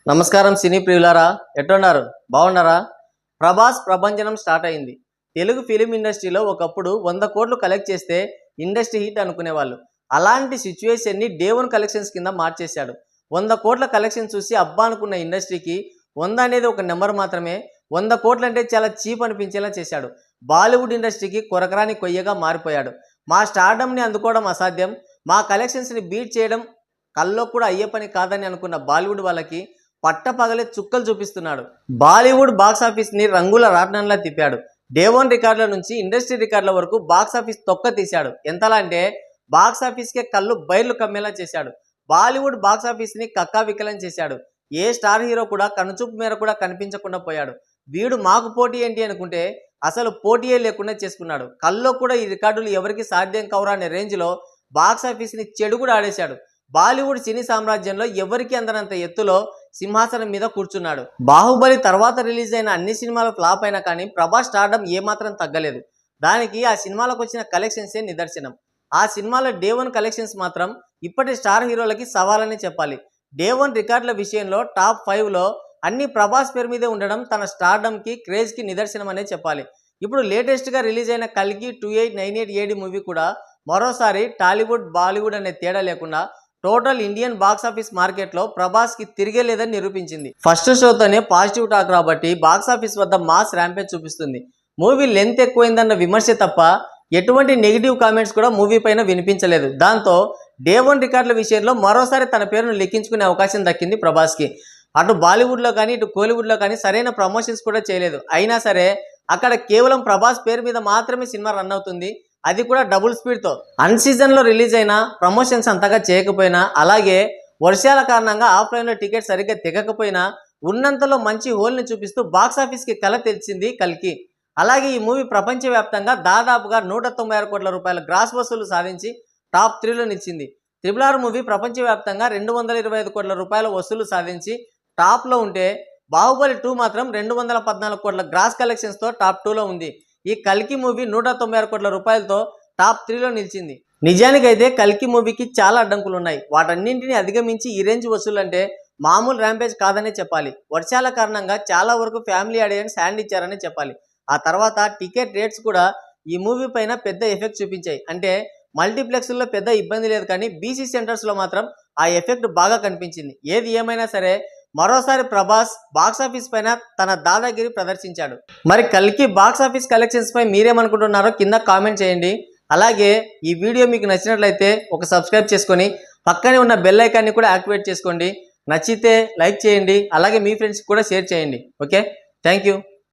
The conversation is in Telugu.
నమస్కారం సినీ ప్రియులారా, ఎట్టున్నారు? బాగున్నారా? ప్రభాస్ ప్రభంజనం స్టార్ట్ అయింది. తెలుగు ఫిలిం ఇండస్ట్రీలో ఒకప్పుడు 100 కోట్లు కలెక్ట్ చేస్తే ఇండస్ట్రీ హిట్ అనుకునేవాళ్ళు. అలాంటి సిచ్యువేషన్ని డే 1 కలెక్షన్స్ కింద మార్చేశాడు. 100 కోట్ల కలెక్షన్ చూసి అబ్బా అనుకున్న ఇండస్ట్రీకి 100 అనేది ఒక నెంబర్ మాత్రమే. 100 కోట్లు అంటే చాలా చీప్ అనిపించేలా చేశాడు. బాలీవుడ్ ఇండస్ట్రీకి కొరకరాని కొయ్యగా మారిపోయాడు. మా స్టార్డమ్ని అందుకోవడం అసాధ్యం, మా కలెక్షన్స్ని బీట్ చేయడం కల్లో కూడా అయ్యే పని కాదని అనుకున్న బాలీవుడ్ వాళ్ళకి పట్టపగలే చుక్కలు చూపిస్తున్నాడు. బాలీవుడ్ బాక్సాఫీస్ని రంగుల రాట్నంలా తిప్పాడు. డే 1 రికార్డుల నుంచి ఇండస్ట్రీ రికార్డుల వరకు బాక్సాఫీస్ తొక్క తీశాడు. ఎంతలా అంటే బాక్సాఫీస్కే కళ్ళు బైర్లు కమ్మేలా చేశాడు. బాలీవుడ్ బాక్సాఫీస్ని కక్కావికలం చేశాడు. ఏ స్టార్ హీరో కూడా కనుచూపు మేర కూడా కనిపించకుండా పోయాడు. వీడు మాకు పోటీ ఏంటి అనుకుంటే అసలు పోటీయే లేకుండా చేసుకున్నాడు. కల్లో కూడా ఈ రికార్డులు ఎవరికి సాధ్యం కావురా అనే రేంజ్లో బాక్సాఫీస్ని చెడు కూడా ఆడేశాడు. బాలీవుడ్ సినీ సామ్రాజ్యంలో ఎవరికి అందనంత ఎత్తులో సింహాసనం మీద కూర్చున్నాడు. బాహుబలి తర్వాత రిలీజ్ అయిన అన్ని సినిమాలు ఫ్లాప్ అయినా కానీ ప్రభాస్ స్టార్డమ్ ఏమాత్రం తగ్గలేదు. దానికి ఆ సినిమాలకు వచ్చిన కలెక్షన్సే నిదర్శనం. ఆ సినిమాలో డే 1 కలెక్షన్స్ మాత్రం ఇప్పటి స్టార్ హీరోలకి సవాలని చెప్పాలి. డే 1 రికార్డుల విషయంలో టాప్ 5లో అన్ని ప్రభాస్ పేరు మీదే ఉండడం తన స్టార్డమ్కి క్రేజ్కి నిదర్శనం అనే చెప్పాలి. ఇప్పుడు లేటెస్ట్గా రిలీజ్ అయిన కల్కి 2898 AD మూవీ కూడా మరోసారి టాలీవుడ్ బాలీవుడ్ అనే తేడా లేకుండా టోటల్ ఇండియన్ బాక్సాఫీస్ మార్కెట్లో ప్రభాస్కి తిరిగే లేదని నిరూపించింది. ఫస్ట్ షోతోనే పాజిటివ్ టాక్ రాబట్టి బాక్సాఫీస్ వద్ద మాస్ ర్యాంపేజ్ చూపిస్తుంది. మూవీ లెంత్ ఎక్కువైందన్న విమర్శ తప్ప ఎటువంటి నెగిటివ్ కామెంట్స్ కూడా మూవీ పైన వినిపించలేదు. దాంతో డే 1 రికార్డుల విషయంలో మరోసారి తన పేరును లెక్కించుకునే అవకాశం దక్కింది ప్రభాస్కి. అటు బాలీవుడ్లో కానీ ఇటు కోలీవుడ్లో కానీ సరైన ప్రమోషన్స్ కూడా చేయలేదు. అయినా సరే అక్కడ కేవలం ప్రభాస్ పేరు మీద మాత్రమే సినిమా రన్ అవుతుంది, అది కూడా డబుల్ స్పీడ్తో. అన్ సీజన్లో రిలీజ్ అయిన ప్రమోషన్స్ అంతగా చేయకపోయినా, అలాగే వర్షాల కారణంగా ఆఫ్లైన్లో టికెట్ సరిగ్గా తెగకపోయినా ఉన్నంతలో మంచి హోల్ని చూపిస్తూ బాక్సాఫీస్కి కళ తెలిసింది కల్కి. అలాగే ఈ మూవీ ప్రపంచవ్యాప్తంగా దాదాపుగా 196 కోట్ల రూపాయల గ్రాస్ వసూలు సాధించి టాప్ 3లో నిలిచింది. RRR మూవీ ప్రపంచవ్యాప్తంగా 225 కోట్ల రూపాయల వసూలు సాధించి టాప్లో ఉంటే, బాహుబలి 2 మాత్రం 214 కోట్ల గ్రాస్ కలెక్షన్స్తో టాప్ 2లో ఉంది. ఈ కల్కి మూవీ 196 కోట్ల రూపాయలతో టాప్ 3లో నిలిచింది. నిజానికైతే కల్కి మూవీకి చాలా అడ్డంకులు ఉన్నాయి. వాటన్నింటినీ అధిగమించి ఈ రేంజ్ వసూలంటే మామూలు ర్యాంపేజ్ కాదనే చెప్పాలి. వర్షాల కారణంగా చాలా వరకు ఫ్యామిలీ ఆడియన్స్ హ్యాండ్ ఇచ్చారనే చెప్పాలి. ఆ తర్వాత టికెట్ రేట్స్ కూడా ఈ మూవీ పైన పెద్ద ఎఫెక్ట్ చూపించాయి. అంటే మల్టీప్లెక్స్లో పెద్ద ఇబ్బంది లేదు, కానీ బీసీ సెంటర్స్లో మాత్రం ఆ ఎఫెక్ట్ బాగా కనిపించింది. ఏది ఏమైనా సరే మరోసారి ప్రభాస్ బాక్సాఫీస్ పైన తన దాదాగిరి ప్రదర్శించాడు. మరి కల్కి బాక్సాఫీస్ కలెక్షన్స్ పై మీరేమనుకుంటున్నారో కింద కామెంట్ చేయండి. అలాగే ఈ వీడియో మీకు నచ్చినట్లయితే ఒక సబ్స్క్రైబ్ చేసుకొని పక్కనే ఉన్న బెల్ ఐకాన్ని కూడా యాక్టివేట్ చేసుకోండి. నచ్చితే లైక్ చేయండి, అలాగే మీ ఫ్రెండ్స్కి కూడా షేర్ చేయండి. Okay, thank you.